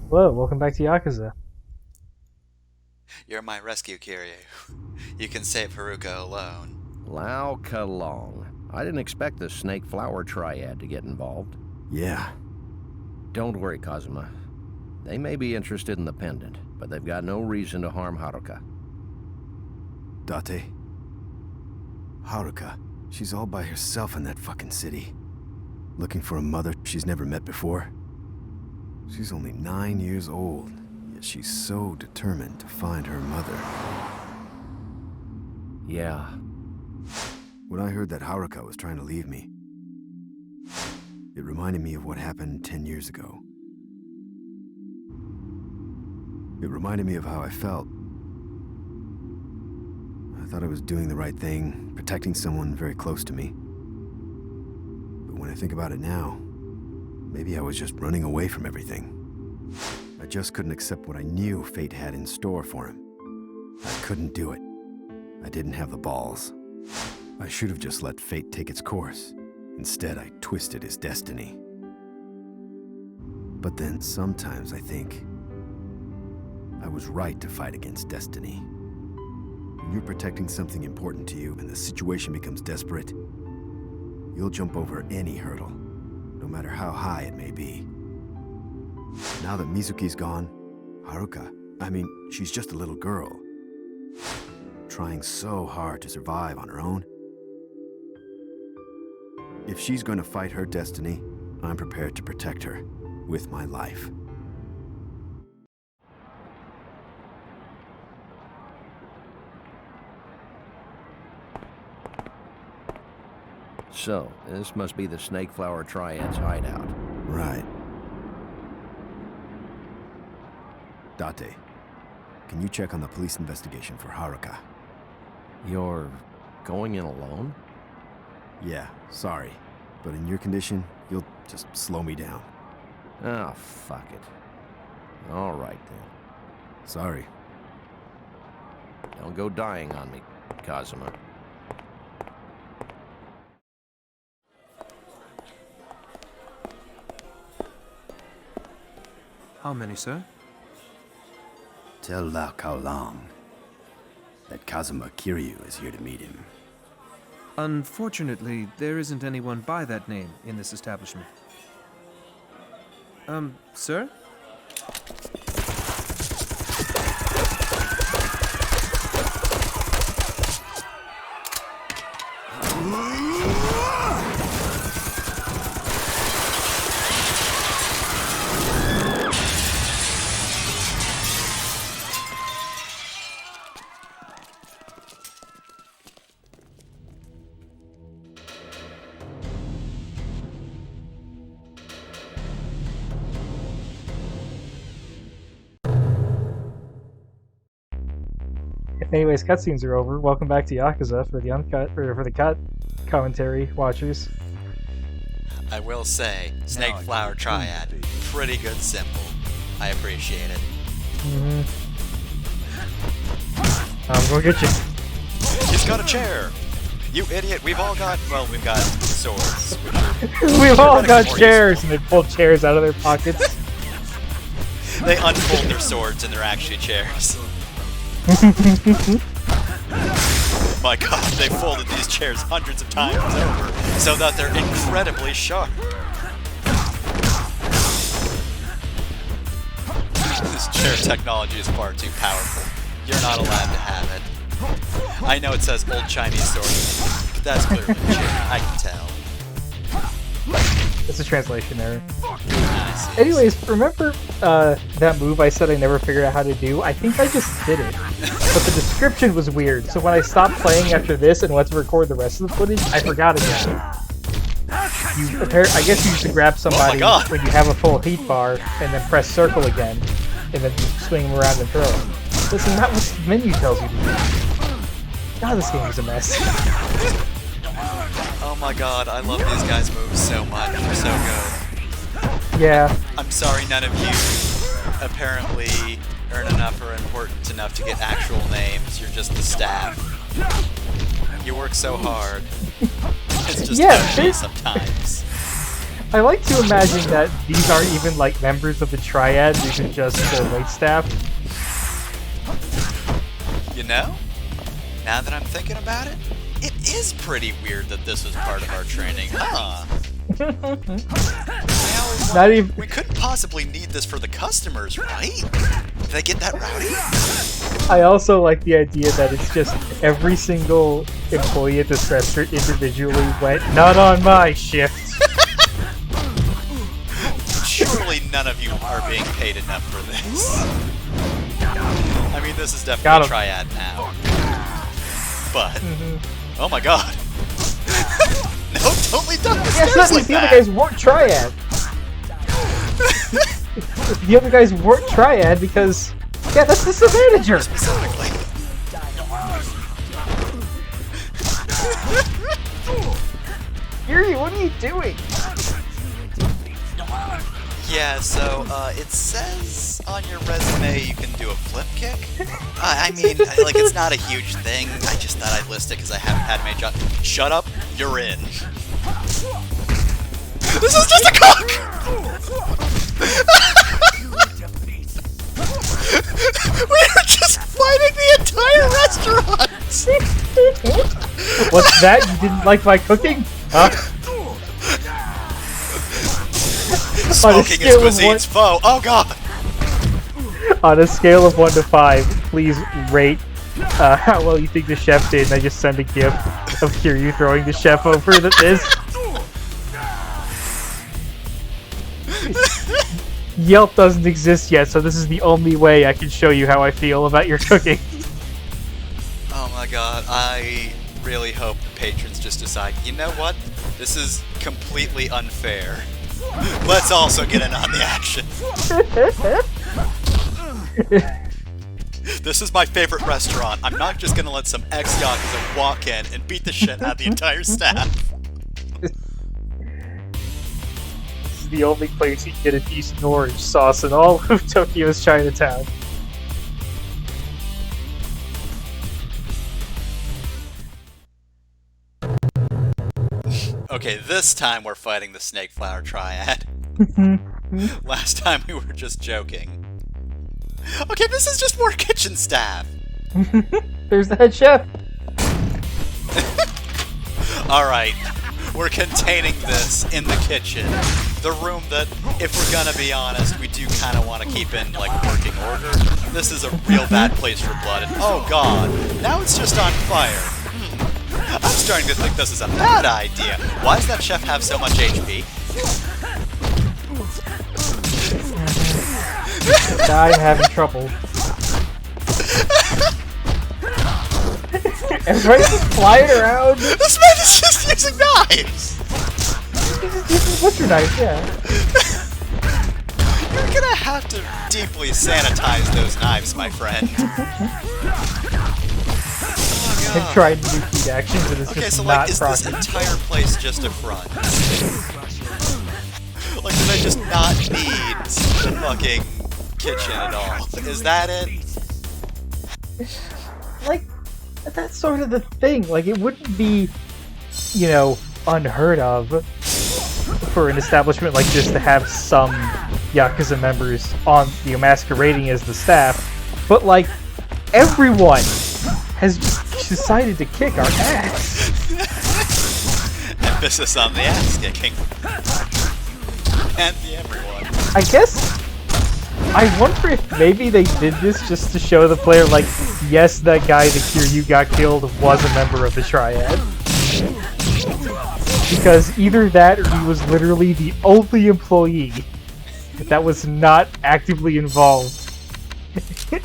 Hello, welcome back to Yakuza. You're my rescue, Kiryu. You can save Haruka alone. Lao Kalong. I didn't expect the Snake Flower Triad to get involved. Yeah. Don't worry, Kazuma. They may be interested in the pendant, but they've got no reason to harm Haruka. Date. Haruka. She's all by herself in that fucking city. Looking for a mother she's never met before. She's only 9 years old, yet she's so determined to find her mother. Yeah. When I heard that Haruka was trying to leave me, it reminded me of what happened 10 years ago. It reminded me of how I felt. I thought I was doing the right thing, protecting someone very close to me. But when I think about it now, maybe I was just running away from everything. I just couldn't accept what I knew fate had in store for him. I couldn't do it. I didn't have the balls. I should have just let fate take its course. Instead, I twisted his destiny. But then sometimes I think I was right to fight against destiny. When you're protecting something important to you and the situation becomes desperate, you'll jump over any hurdle, no matter how high it may be. Now that Mizuki's gone, Haruka, she's just a little girl, trying so hard to survive on her own. If she's going to fight her destiny, I'm prepared to protect her with my life. So, this must be the Snake Flower Triad's hideout. Right. Date, can you check on the police investigation for Haruka? You're going in alone? Yeah, sorry. But in your condition, you'll just slow me down. Ah, fuck it. All right, then. Sorry. Don't go dying on me, Kazuma. How many, sir? Tell Lao Kaolang that Kazuma Kiryu is here to meet him. Unfortunately, there isn't anyone by that name in this establishment. Sir? Anyways, cutscenes are over. Welcome back to Yakuza for the uncut or for the cut commentary watchers. I will say, Snake Flower Triad, pretty good symbol. I appreciate it. I'm gonna get you. He's got a chair! You idiot, we've got swords. We've all got chairs, and they pull chairs out of their pockets. They unfold their swords and they're actually chairs. My god, they folded these chairs hundreds of times over so that they're incredibly sharp. This chair technology is far too powerful. You're not allowed to have it. I know it says old Chinese sword, but that's clearly a chair. I can tell. It's a translation error. Anyways, remember that move I said I never figured out how to do? I think I just did it. But the description was weird, so when I stopped playing after this and went to record the rest of the footage, I forgot again. I guess you used to grab somebody when you have a full heat bar, and then press circle again, and then you swing them around and throw them. This is not what the menu tells you to do. God, this game is a mess. Oh my god, I love these guys' moves so much. They're so good. Yeah. I'm sorry none of you apparently earn enough or important enough to get actual names. You're just the staff. You work so hard. It's just touchy sometimes. I like to imagine that these aren't even like members of the Triad, these are just the waitstaff. You know, now that I'm thinking about it, it is pretty weird that this was part of our training, huh? Not even. We couldn't possibly need this for the customers, right? Did I get that rowdy? I also like the idea that it's just every single employee at this restaurant individually went, not on my shift. Surely none of you are being paid enough for this. I mean, this is Got definitely him. Triad now. But, oh my god. No, don't lead down the Yes, stairs that like means the other that. guys weren't Triad. The other guys weren't Triad because, yeah, that's just the manager. Specifically. Kiryu, what are you doing? Yeah, so, it says on your resume you can do a flip kick. I mean, like, it's not a huge thing. I just thought I'd list it because I haven't had many jobs. Shut up, you're in. This is just a cook! We're just fighting the entire restaurant! What's that? You didn't like my cooking? Huh? Smoking is cuisine's foe. Oh god! On a scale of 1 to 5, please rate how well you think the chef did, and I just send a gif of Kiryu throwing the chef over this. Yelp doesn't exist yet, so this is the only way I can show you how I feel about your cooking. Oh my god, I really hope the patrons just decide, you know what? This is completely unfair. Let's also get in on the action. This is my favorite restaurant. I'm not just gonna let some ex-Yakuza walk in and beat the shit out of the entire staff. This is the only place you can get a decent orange sauce in all of Tokyo's Chinatown. Okay, this time we're fighting the Snake Flower Triad. Last time we were just joking. Okay, this is just more kitchen staff. There's the head chef. Alright, we're containing this in the kitchen. The room that, if we're gonna be honest, we do kind of want to keep in, like, working order. This is a real bad place for blood, and oh god, now it's just on fire. I'm starting to think this is a bad idea. Why does that chef have so much HP? I'm having trouble. Everybody's just flying around. This man is just using knives! He's just using butcher knife, yeah. You're gonna have to deeply sanitize those knives, my friend. I've tried to do feed actions, and it's Okay, just so not like, is this proper. entire place just a front? Like, do they just not need the fucking kitchen at all? Is that it? Like, that's sort of the thing. Like, it wouldn't be, you know, unheard of for an establishment like this to have some Yakuza members on, you know, masquerading as the staff. But, like, everyone has just decided to kick our ass. Emphasis on the ass kicking. And the everyone. I guess, I wonder if maybe they did this just to show the player, like, yes, that guy, the Kiryu got killed, was a member of the Triad. Because either that, or he was literally the only employee that was not actively involved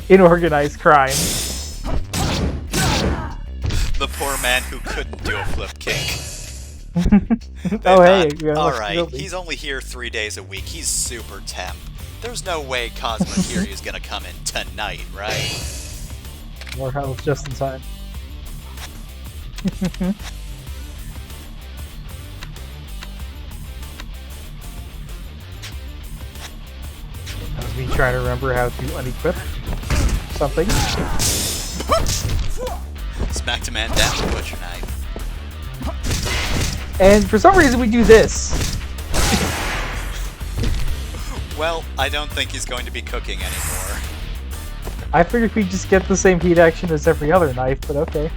in organized crime. The poor man who couldn't do a flip kick. Oh, hey. Alright, he's only here 3 days a week. He's super temp. There's no way Kazuma Kiryu is gonna come in tonight, right? More health just in time. That was me trying to remember how to unequip something. Smacked a man down with a butcher knife. And for some reason we do this. Well, I don't think he's going to be cooking anymore. I figured we'd just get the same heat action as every other knife, but okay.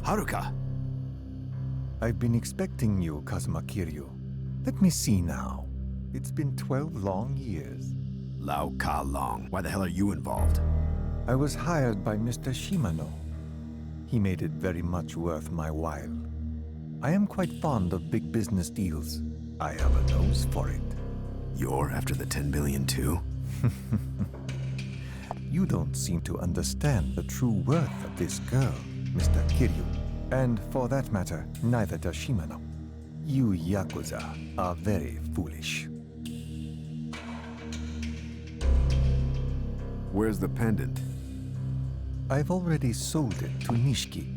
Haruka! I've been expecting you, Kazuma Kiryu. Let me see now. It's been 12 long years. Lao Ka Long. Why the hell are you involved? I was hired by Mr. Shimano. He made it very much worth my while. I am quite fond of big business deals. I have a nose for it. You're after the 10 billion too? You don't seem to understand the true worth of this girl, Mr. Kiryu. And for that matter, neither does Shimano. You Yakuza are very foolish. Where's the pendant? I've already sold it to Nishiki,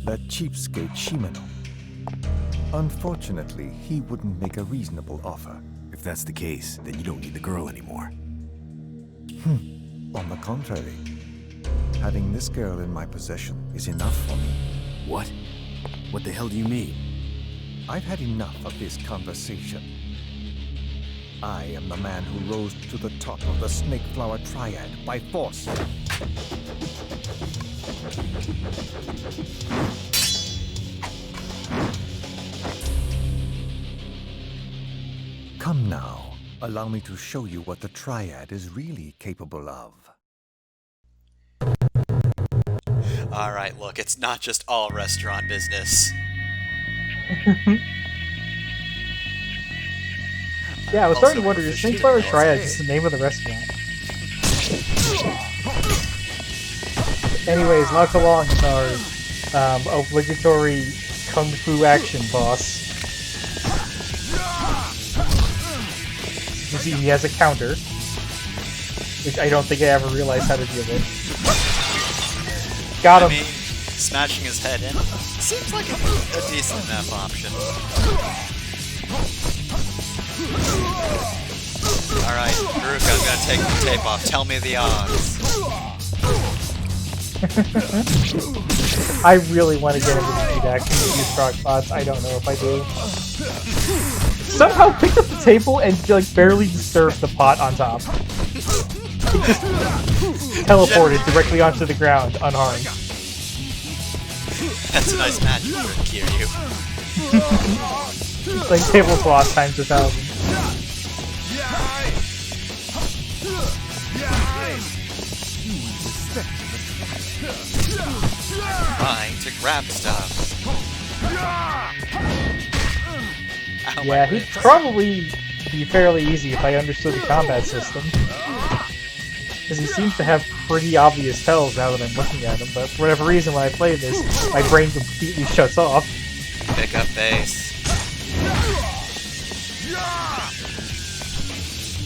that cheapskate Shimano. Unfortunately, he wouldn't make a reasonable offer. If that's the case, then you don't need the girl anymore. On the contrary, having this girl in my possession is enough for me. What? What the hell do you mean? I've had enough of this conversation. I am the man who rose to the top of the Snake Flower Triad by force. Come now, allow me to show you what the Triad is really capable of. Alright, look, it's not just all restaurant business. Yeah, I was starting to Also, wonder, is proficient Snake Flower in Triad military. just the name of the restaurant? Anyways, Lao Ka Long is our obligatory kung fu action boss. You see, he has a counter, which I don't think I ever realized how to deal with. Got I him! mean, smashing his head in seems like a decent enough option. Alright, Haruka, I'm gonna take the tape off. Tell me the odds. I really want to get into the heat action with these crockpots. I don't know if I do. Somehow picked up the table and like barely disturbed the pot on top. It just teleported directly onto the ground, unharmed. That's a nice magic trick, Kiryu. It's like tablecloth times 1,000. Trying to grab stuff. Ow, my Yeah, he'd wrist. probably be fairly easy if I understood the combat system. Because he seems to have pretty obvious tells now that I'm looking at him, but for whatever reason when I play this, my brain completely shuts off. Pick up base.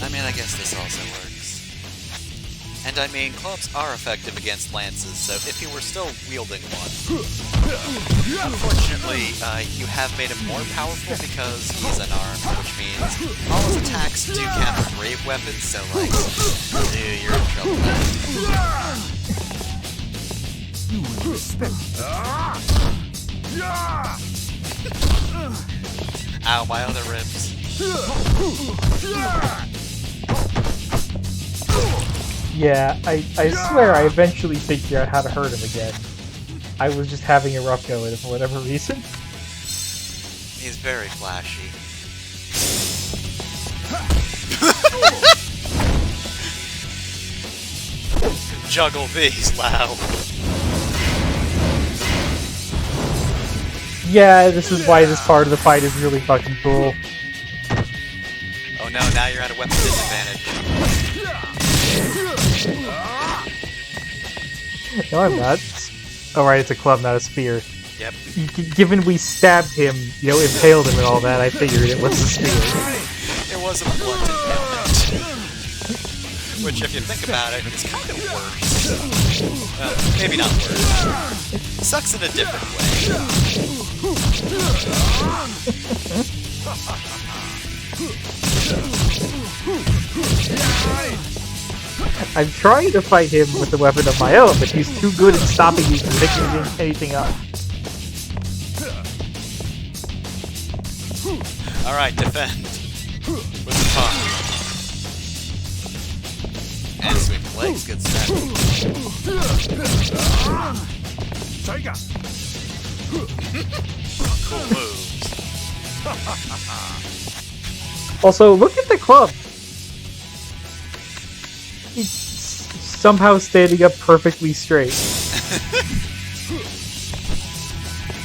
I mean, I guess this also works. And I mean, clubs are effective against lances, so if he were still wielding one. Unfortunately, you have made him more powerful because he's unarmed, which means all his attacks do count as brave weapons, so like, dude, you're in trouble now. Ow, my other ribs. Yeah, I swear I eventually figured out how to hurt him again. I was just having a rough go at it for whatever reason. He's very flashy. Juggle these, Lao. Yeah, this is why this part of the fight is really fucking cool. Oh no, now you're at a weapon disadvantage. No, I'm not. Oh, right, it's a club, not a spear. Yep. Given we stabbed him, you know, impaled him and all that, I figured it was a spear. It was a blunt impalement. Which, if you think about it, is kind of worse. Well, maybe not worse. Sucks in a different way. I'm trying to fight him with a weapon of my own, but he's too good at stopping me from picking anything up. Alright, defend. With the punch. And sweep legs, good set. Cool moves. Also, look at the club. He's somehow standing up perfectly straight.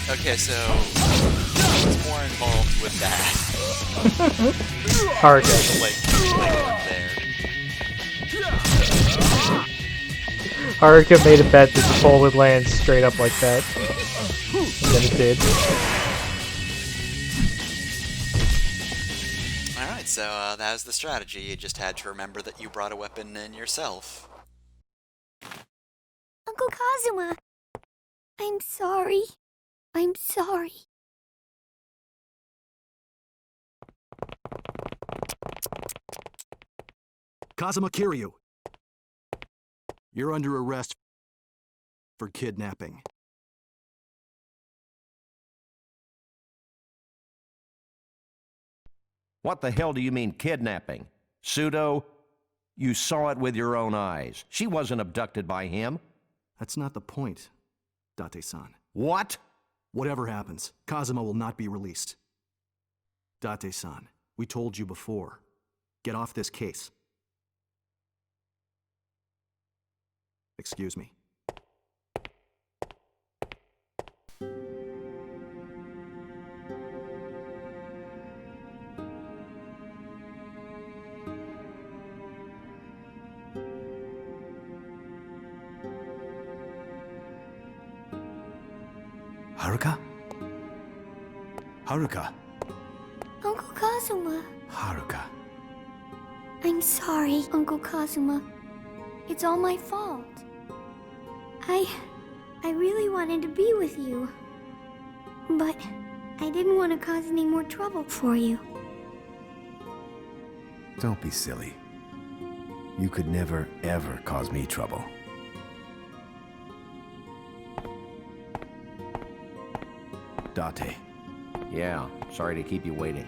Okay, so what's more involved with that? Haruka. Like there. Haruka made a bet that the ball would land straight up like that. And then it did. Alright, so that was the strategy. You just had to remember that you brought a weapon in yourself. Uncle Kazuma, I'm sorry. I'm sorry. Kazuma Kiryu, you're under arrest for kidnapping. What the hell do you mean kidnapping? Pseudo? You saw it with your own eyes. She wasn't abducted by him. That's not the point, Date-san. What? Whatever happens, Kazuma will not be released. Date-san, we told you before. Get off this case. Excuse me. Haruka? Haruka? Uncle Kazuma. Haruka. I'm sorry, Uncle Kazuma. It's all my fault. I really wanted to be with you. But I didn't want to cause any more trouble for you. Don't be silly. You could never, ever cause me trouble. Date, Yeah, sorry to keep you waiting.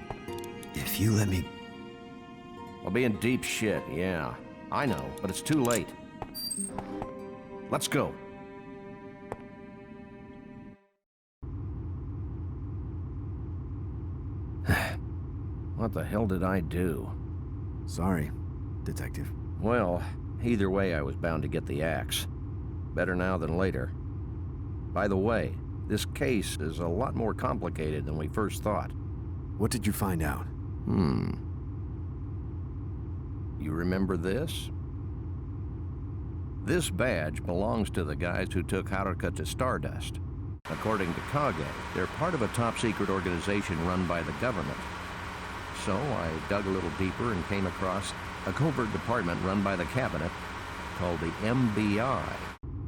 if you let me... I'll be in deep shit, yeah. I know, but it's too late. Let's go. What the hell did I do? Sorry, Detective. Well, either way I was bound to get the axe. Better now than later. By the way, this case is a lot more complicated than we first thought. What did you find out? You remember this? This badge belongs to the guys who took Haruka to Stardust. According to Kage, they're part of a top-secret organization run by the government. So I dug a little deeper and came across a covert department run by the cabinet called the MBI.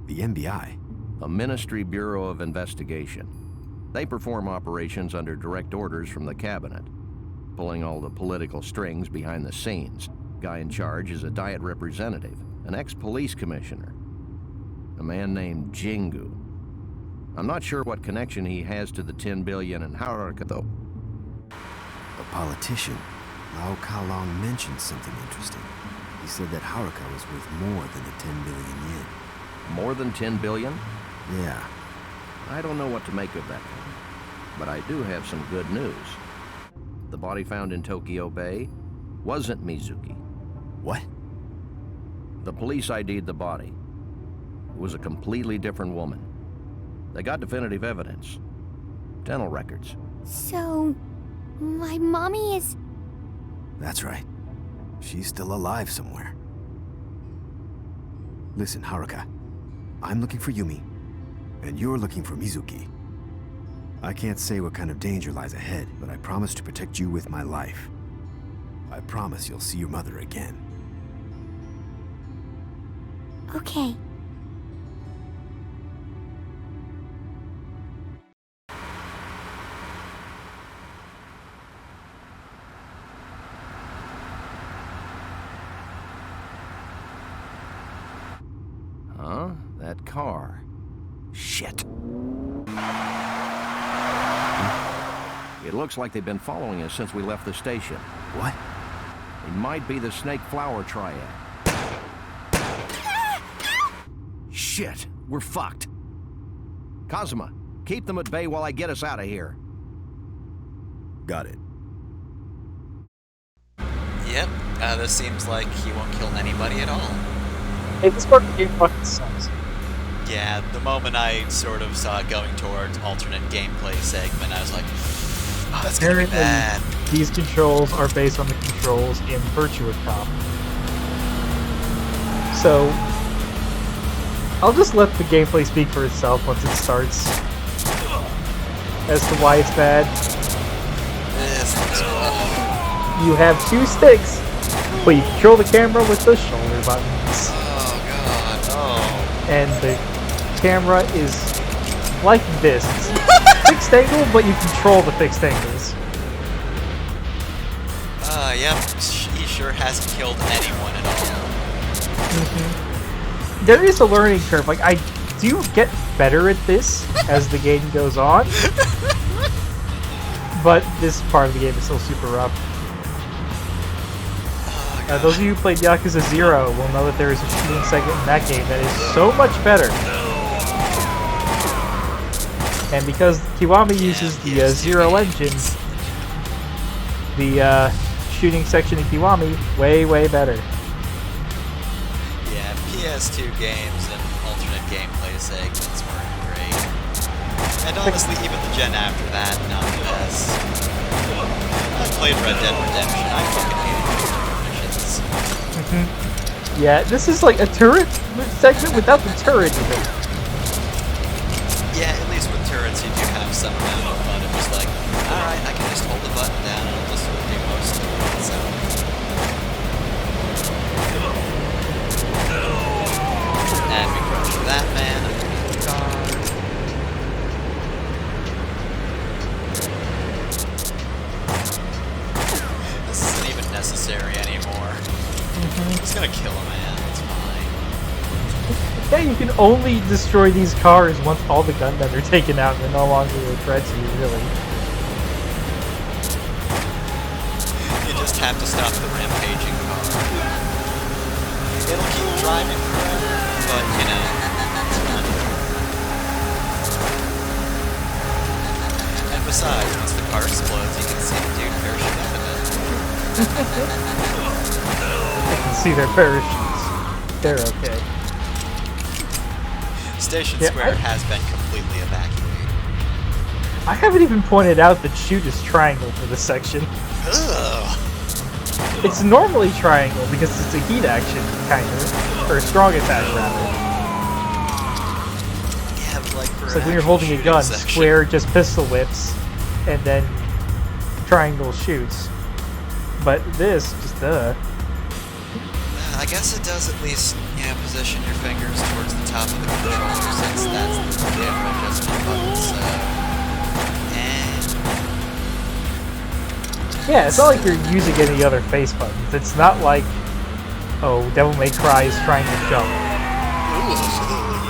The MBI? A Ministry Bureau of Investigation. They perform operations under direct orders from the cabinet, pulling all the political strings behind the scenes. Guy in charge is a Diet representative, an ex-police commissioner, a man named Jingu. I'm not sure what connection he has to the 10 billion in Haruka, though. A politician, Lao Kalong, mentioned something interesting. He said that Haruka was worth more than the 10 billion yen. More than 10 billion? Yeah. I don't know what to make of that one, but I do have some good news. The body found in Tokyo Bay wasn't Mizuki. What? The police ID'd the body. It was a completely different woman. They got definitive evidence. Dental records. So, my mommy is... That's right. She's still alive somewhere. Listen, Haruka. I'm looking for Yumi, and you're looking for Mizuki. I can't say what kind of danger lies ahead, but I promise to protect you with my life. I promise you'll see your mother again. Okay. car. Shit. It looks like they've been following us since we left the station. What? It might be the Snake Flower Triad. Shit, we're fucked. Kazuma, keep them at bay while I get us out of here. Got it. Yep, this seems like he won't kill anybody at all. Hey, this part of the game fucking sucks. Yeah, the moment I sort of saw it going towards alternate gameplay segment, I was like, oh, that's gonna be bad. These controls are based on the controls in Virtua Cop. So, I'll just let the gameplay speak for itself once it starts. As to why it's bad. This looks rough. You have two sticks, but you control the camera with the shoulder buttons. Oh god, oh. And the camera is like this. It's fixed angle, but you control the fixed angles. Yep, he sure hasn't killed anyone at all. There is a learning curve. Like, I do get better at this as the game goes on. But this part of the game is still super rough. Those of you who played Yakuza 0 will know that there is a shooting segment in that game that is so much better. And because Kiwami uses the Zero engine, the shooting section in Kiwami, way, way better. Yeah, PS2 games and alternate gameplay segments weren't great. And honestly, even the gen after that, not the best. I played Red Dead Redemption, I fucking hated missions. Yeah, this is like a turret segment without the turret even. Yeah, at least with turrets you do have some amount of fun. It was like, alright, I can just hold the button down and it'll just sort of do most of it, so... And we crush that man underneath the car. This isn't even necessary anymore. I'm just gonna kill a man, it's fine. Yeah, you can only destroy these cars once all the gunmen are taken out and they're no longer a threat to you, really. You just have to stop the rampaging car. It'll keep driving forever, but you know, it's fun. And besides, once the car explodes, you can see the dude parachute out of it. I can see their parachutes. They're okay. Station Yeah, Square has been completely evacuated. I haven't even pointed out that shoot is triangle for this section. Ugh. It's normally triangle because it's a heat action, kind of. Or a strong attack, rather. Yeah, but like for It's like when you're holding a gun, square just pistol whips, and then triangle shoots. But this, just I guess it does at least, you know, position your fingers towards the top of the controller since that's the camera adjustment button, so... Yeah, it's not like you're using any other face buttons. It's not like, oh, Devil May Cry is trying to jump.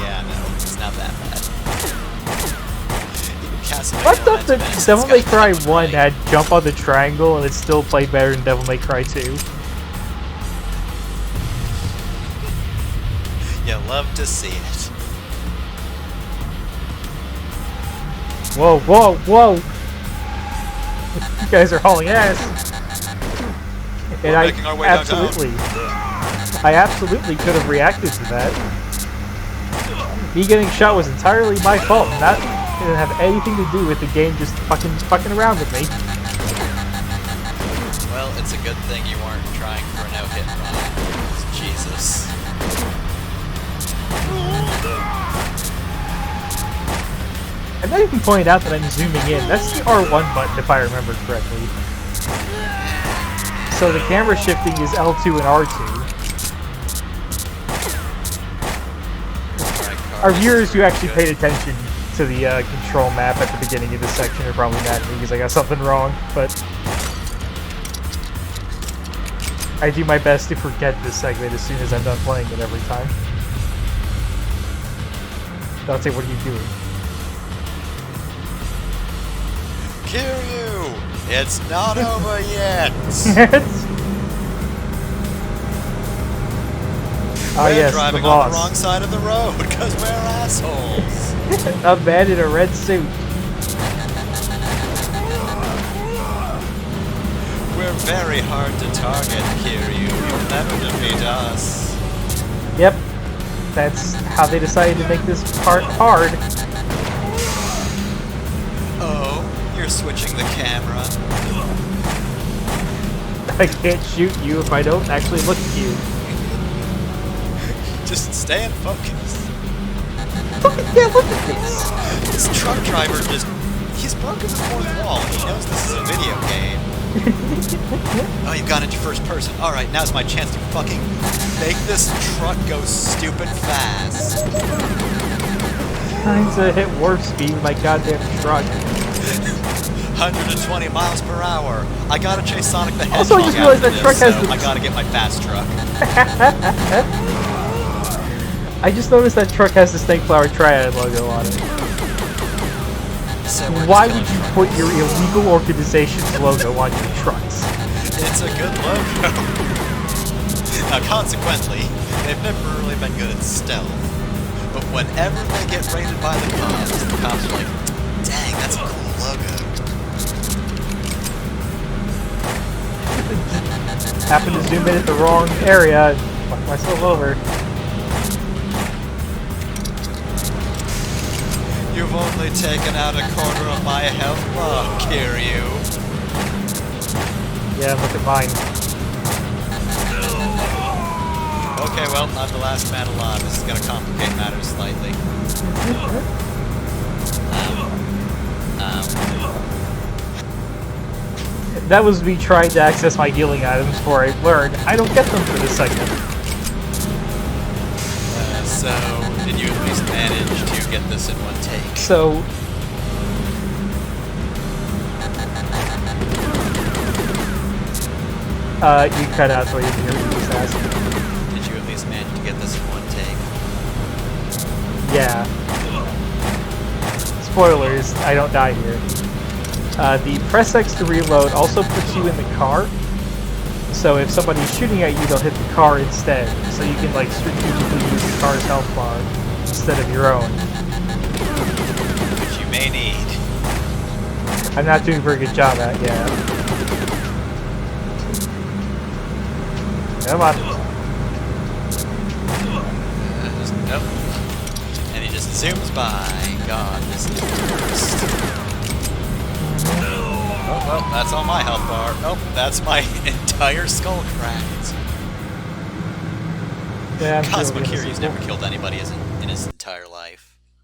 Yeah, no, it's not that bad. I thought that Devil May Cry 1 had jump on the triangle and it still played better than Devil May Cry 2. You love to see it. Whoa, whoa, whoa! You guys are hauling ass. And I absolutely could have reacted to that. Me getting shot was entirely my fault. That didn't have anything to do with the game just fucking around with me. Well, it's a good thing you weren't trying for a no-hit run. Jesus. I'm not even pointing out that I'm zooming in. That's the R1 button if I remember correctly. So the camera shifting is L2 and R2. Our viewers who actually paid attention to the control map at the beginning of this section are probably mad at me because I got something wrong, but I do my best to forget this segment as soon as I'm done playing it every time. Don't say, what are you doing? Kiryu! It's not over yet! Oh We're yes, the driving on boss. the wrong side of the road because we're assholes. A man in a red suit. We're very hard to target, Kiryu. You'll never defeat us. Yep. That's how they decided to make this part hard. Oh, you're switching the camera. I can't shoot you if I don't actually look at you. Just stay in focus. Yeah, look at this. This truck driver he's broken the fourth wall. He knows this is a video game. Oh, you've gone into first person. Alright, now's my chance to fucking make this truck go stupid fast. Trying to hit warp speed with my goddamn truck. 120 miles per hour. I gotta chase Sonic the Hedgehog Also, I just realized that after truck this, has so the... I gotta get my fast truck. I just noticed that truck has the Snake Flower Triad logo on it. So we're Why just would you gonna put your illegal organization's logo on your trucks? It's a good logo. Now, consequently, they've never really been good at stealth. But whenever they get raided by the cops are like, dang, that's a cool logo. Happened to zoom in at the wrong area and fuck myself over. You've only taken out a quarter of my health bar, Kiryu. Yeah, look at mine. Okay, well, I'm the last man alive. This is gonna complicate matters slightly. That was me trying to access my healing items before I learned I don't get them for this segment. So, did you at least manage to get this in one take? So... you cut out so you didn't hear what you just asked. Did you at least manage to get this in one take? Yeah. Spoilers, I don't die here. The press X to reload also puts you in the car. So if somebody's shooting at you, they'll hit the car instead. So you can like strategically use the car's health bar instead of your own. Which you may need. I'm not doing a very good job at, yeah. Come on. Nope. And he just zooms by. God, this is the worst. Oh, well, that's on my health bar. Nope, that's my entire skull cracked. Yeah, Kazuma Kiryu's never killed anybody in his entire life.